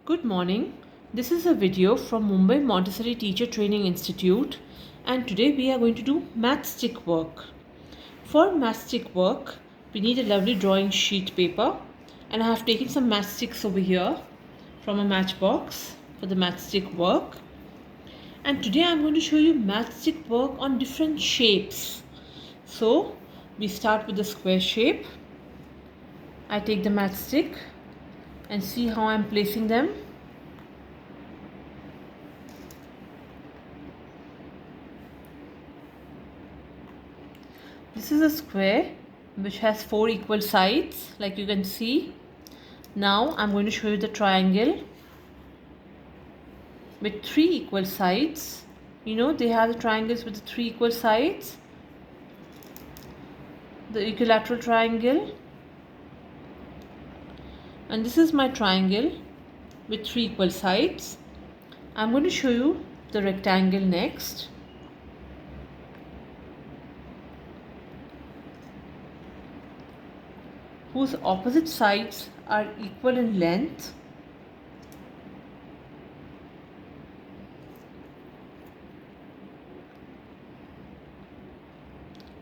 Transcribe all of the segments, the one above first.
Good morning. This is a video from Mumbai Montessori Teacher Training Institute, and today we are going to do matchstick work. For matchstick work, we need a lovely drawing sheet paper, and I have taken some matchsticks over here from a matchbox for the matchstick work. And today I'm going to show you matchstick work on different shapes. So we start with the square shape. I take the matchstick and see how I'm placing them. This is a square which has 4 equal sides, like you can see. Now I'm going to show you the triangle with 3 equal sides. You know, they have the triangles with the 3 equal sides. The equilateral triangle. And this is my triangle with 3 equal sides. I'm going to show you the rectangle next. Whose opposite sides are equal in length.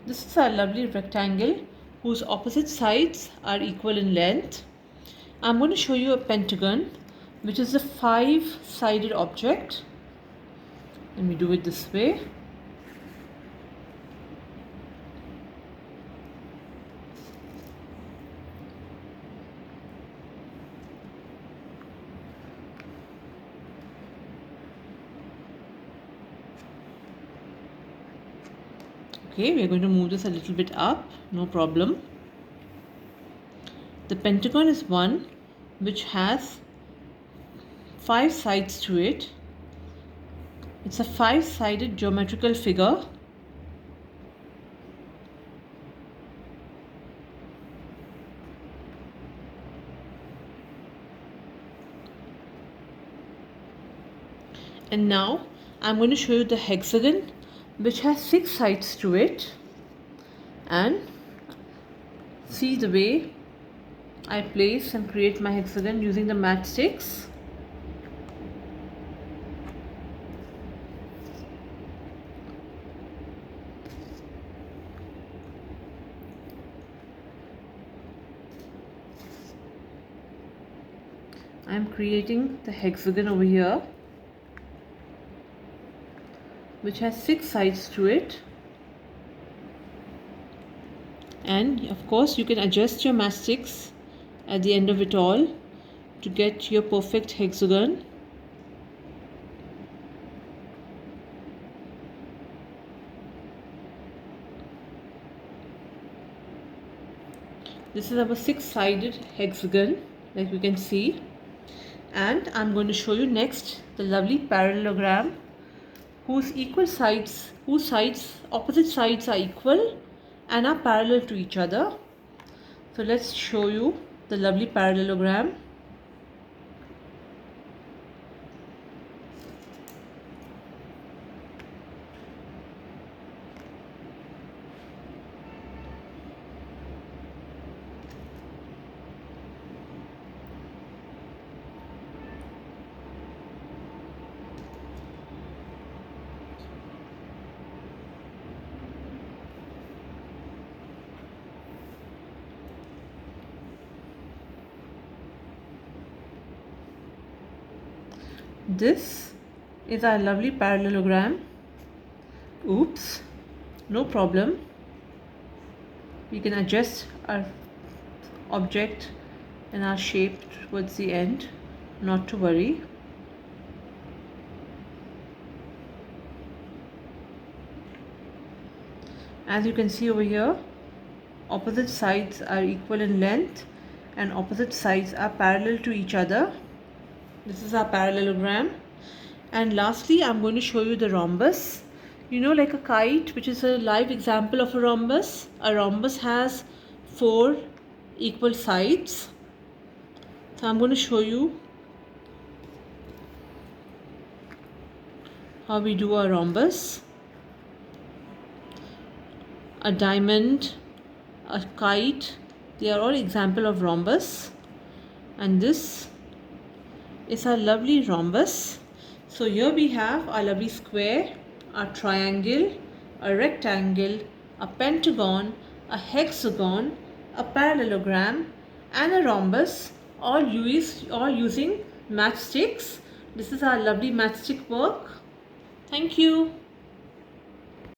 This is a lovely rectangle whose opposite sides are equal in length. I'm going to show you a pentagon, which is a 5-sided object. Let me do it this way. Okay, we are going to move this a little bit up, no problem. The pentagon is one which has 5 sides to it. It's a 5-sided geometrical figure. And now I'm going to show you the hexagon, which has 6 sides to it. And see the way I place and create my hexagon using the matchsticks. I am creating the hexagon over here, which has 6 sides to it. And of course you can adjust your matchsticks at the end of it all to get your perfect hexagon. This is our 6-sided hexagon, like you can see. And I'm going to show you next the lovely parallelogram whose opposite sides are equal and are parallel to each other. So let's show you the lovely parallelogram. This is our lovely parallelogram. Oops, no problem. We can adjust our object and our shape towards the end, not to worry. As you can see over here, opposite sides are equal in length and opposite sides are parallel to each other. This is our parallelogram. And lastly, I'm going to show you the rhombus. You know, like a kite, which is a live example of a rhombus. A rhombus has 4 equal sides. So I'm going to show you how we do a rhombus. A diamond, a kite, they are all example of rhombus. And this is our lovely rhombus. So here we have our lovely square, a triangle, a rectangle, a pentagon, a hexagon, a parallelogram and a rhombus, all using matchsticks. This is our lovely matchstick work. Thank you.